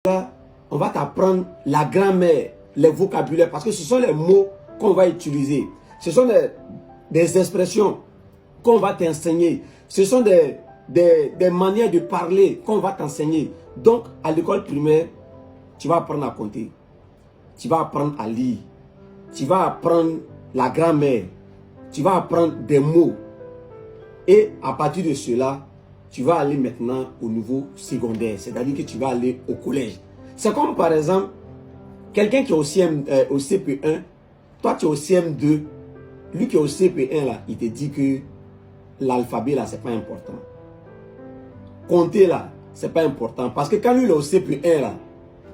Là, on va t'apprendre la grammaire, les vocabulaires, parce que ce sont les mots qu'on va utiliser. Ce sont des expressions qu'on va t'enseigner. Ce sont des manières de parler qu'on va t'enseigner. Donc, à l'école primaire, tu vas apprendre à compter. Tu vas apprendre à lire. Tu vas apprendre la grammaire. Tu vas apprendre des mots. Et à partir de cela, tu vas aller maintenant au niveau secondaire. C'est-à-dire que tu vas aller au collège. C'est comme par exemple, quelqu'un qui est au CP1, toi tu es au CM2, lui qui est au CP1 là, il te dit que l'alphabet là, c'est pas important. Compter là, c'est pas important. Parce que quand lui il est au CP1 là,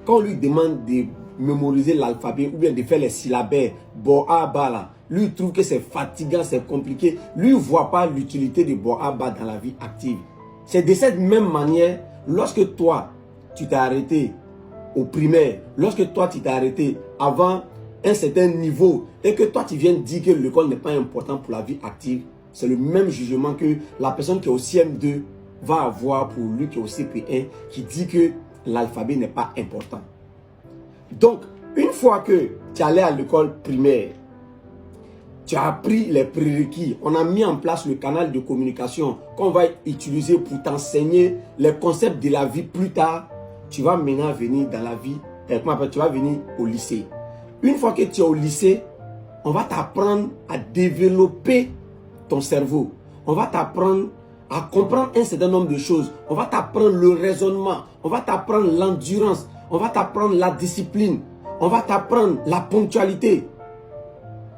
quand on lui demande de mémoriser l'alphabet ou bien de faire les syllabaires, bo a ba là, lui il trouve que c'est fatigant, c'est compliqué. Lui il ne voit pas l'utilité de bo a ba dans la vie active. C'est de cette même manière, lorsque toi, tu t'es arrêté au primaire, lorsque toi, tu t'es arrêté avant un certain niveau et que toi, tu viens dire que l'école n'est pas important pour la vie active, c'est le même jugement que la personne qui est au CM2 va avoir pour lui qui est au CP1 qui dit que l'alphabet n'est pas important. Donc, une fois que tu es allé à l'école primaire, tu as appris les prérequis. On a mis en place le canal de communication qu'on va utiliser pour t'enseigner les concepts de la vie plus tard. Tu vas maintenant venir dans la vie, tu vas venir au lycée. Une fois que tu es au lycée, on va t'apprendre à développer ton cerveau. On va t'apprendre à comprendre un certain nombre de choses. On va t'apprendre le raisonnement. On va t'apprendre l'endurance. On va t'apprendre la discipline. On va t'apprendre la ponctualité.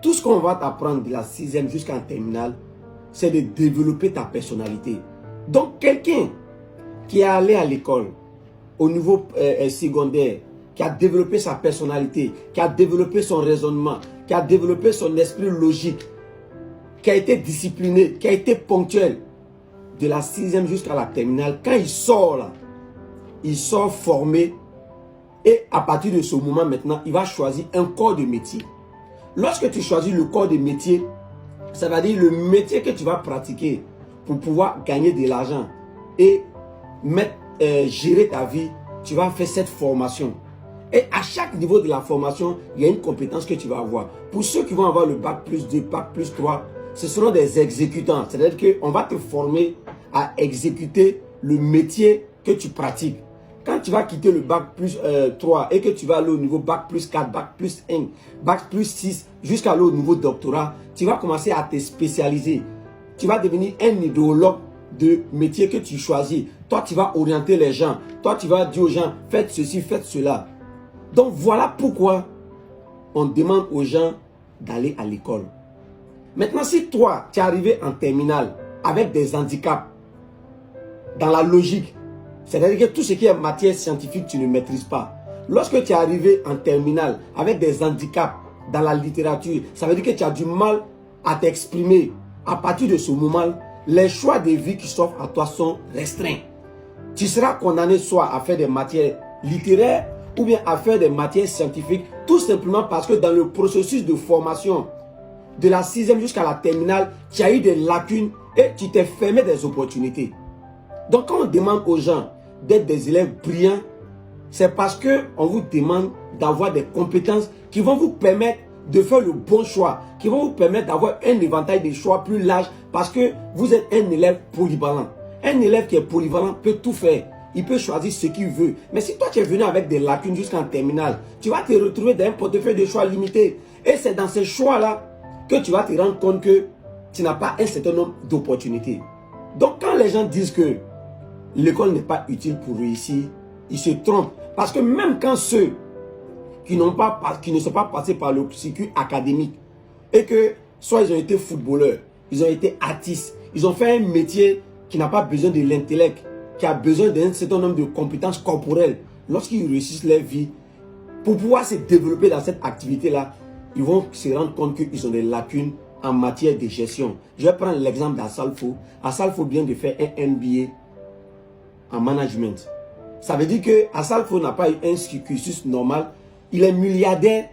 Tout ce qu'on va t'apprendre de la 6e jusqu'en terminale, c'est de développer ta personnalité. Donc, quelqu'un qui est allé à l'école au niveau secondaire, qui a développé sa personnalité, qui a développé son raisonnement, qui a développé son esprit logique, qui a été discipliné, qui a été ponctuel, de la 6e jusqu'à la terminale, quand il sort là, il sort formé et à partir de ce moment maintenant, il va choisir un corps de métier. Lorsque tu choisis le corps de métier, ça veut dire le métier que tu vas pratiquer pour pouvoir gagner de l'argent et gérer ta vie, tu vas faire cette formation. Et à chaque niveau de la formation, il y a une compétence que tu vas avoir. Pour ceux qui vont avoir le bac plus 2, bac plus 3, ce seront des exécutants. C'est-à-dire qu'on va te former à exécuter le métier que tu pratiques. Quand tu vas quitter le bac plus 3 et que tu vas aller au niveau bac plus 4, bac plus 1, bac plus 6, jusqu'à aller au niveau doctorat, tu vas commencer à te spécialiser. Tu vas devenir un idéologue de métier que tu choisis. Toi, tu vas orienter les gens. Toi, tu vas dire aux gens, faites ceci, faites cela. Donc, voilà pourquoi on demande aux gens d'aller à l'école. Maintenant, si toi, tu es arrivé en terminale avec des handicaps dans la logique, c'est-à-dire que tout ce qui est matière scientifique, tu ne maîtrises pas. Lorsque tu es arrivé en terminale avec des handicaps dans la littérature, ça veut dire que tu as du mal à t'exprimer. À partir de ce moment, les choix de vie qui s'offrent à toi sont restreints. Tu seras condamné soit à faire des matières littéraires ou bien à faire des matières scientifiques, tout simplement parce que dans le processus de formation de la 6e jusqu'à la terminale, tu as eu des lacunes et tu t'es fermé des opportunités. Donc quand on demande aux gens d'être des élèves brillants, c'est parce qu'on vous demande d'avoir des compétences qui vont vous permettre de faire le bon choix, qui vont vous permettre d'avoir un éventail de choix plus large parce que vous êtes un élève polyvalent. Un élève qui est polyvalent peut tout faire. Il peut choisir ce qu'il veut. Mais si toi tu es venu avec des lacunes jusqu'en terminale, tu vas te retrouver dans un portefeuille de choix limité. Et c'est dans ces choix-là que tu vas te rendre compte que tu n'as pas un certain nombre d'opportunités. Donc quand les gens disent que l'école n'est pas utile pour réussir, ils se trompent. Parce que même quand ceux qui ne sont pas passés par le circuit académique et que soit ils ont été footballeurs, ils ont été artistes, ils ont fait un métier qui n'a pas besoin de l'intellect, qui a besoin d'un certain nombre de compétences corporelles, lorsqu'ils réussissent leur vie, pour pouvoir se développer dans cette activité-là, ils vont se rendre compte qu'ils ont des lacunes en matière de gestion. Je vais prendre l'exemple d'Assalfo. Assalfo vient de faire un MBA en management. Ça veut dire que Assalfo n'a pas eu un cursus normal. Il est milliardaire,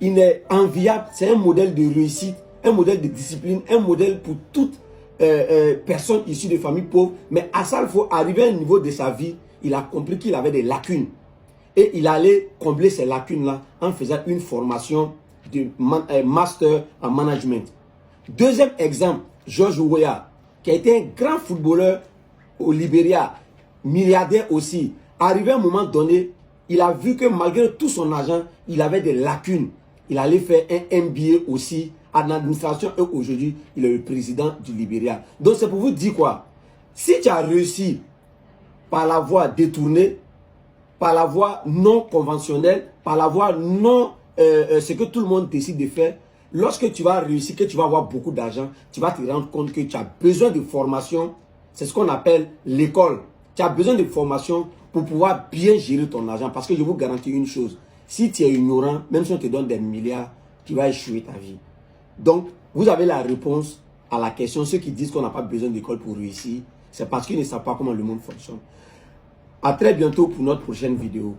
il est enviable, c'est un modèle de réussite, un modèle de discipline, un modèle pour toute personne issue de familles pauvres. Mais Assalfo, arrivé à un niveau de sa vie, il a compris qu'il avait des lacunes. Et il allait combler ces lacunes-là en faisant une formation de master en management. Deuxième exemple, George Weah, qui a été un grand footballeur au Libéria, milliardaire aussi. Arrivé à un moment donné, il a vu que malgré tout son argent, il avait des lacunes. Il allait faire un MBA aussi en administration et aujourd'hui, il est le président du Libéria. Donc c'est pour vous dire quoi? Si tu as réussi par la voie détournée, par la voie non conventionnelle, par la voie non ce que tout le monde décide de faire, lorsque tu vas réussir, que tu vas avoir beaucoup d'argent, tu vas te rendre compte que tu as besoin de formation. C'est ce qu'on appelle l'école. Tu as besoin de formation pour pouvoir bien gérer ton argent. Parce que je vous garantis une chose, si tu es ignorant, même si on te donne des milliards, tu vas échouer ta vie. Donc, vous avez la réponse à la question. Ceux qui disent qu'on n'a pas besoin d'école pour réussir, c'est parce qu'ils ne savent pas comment le monde fonctionne. À très bientôt pour notre prochaine vidéo.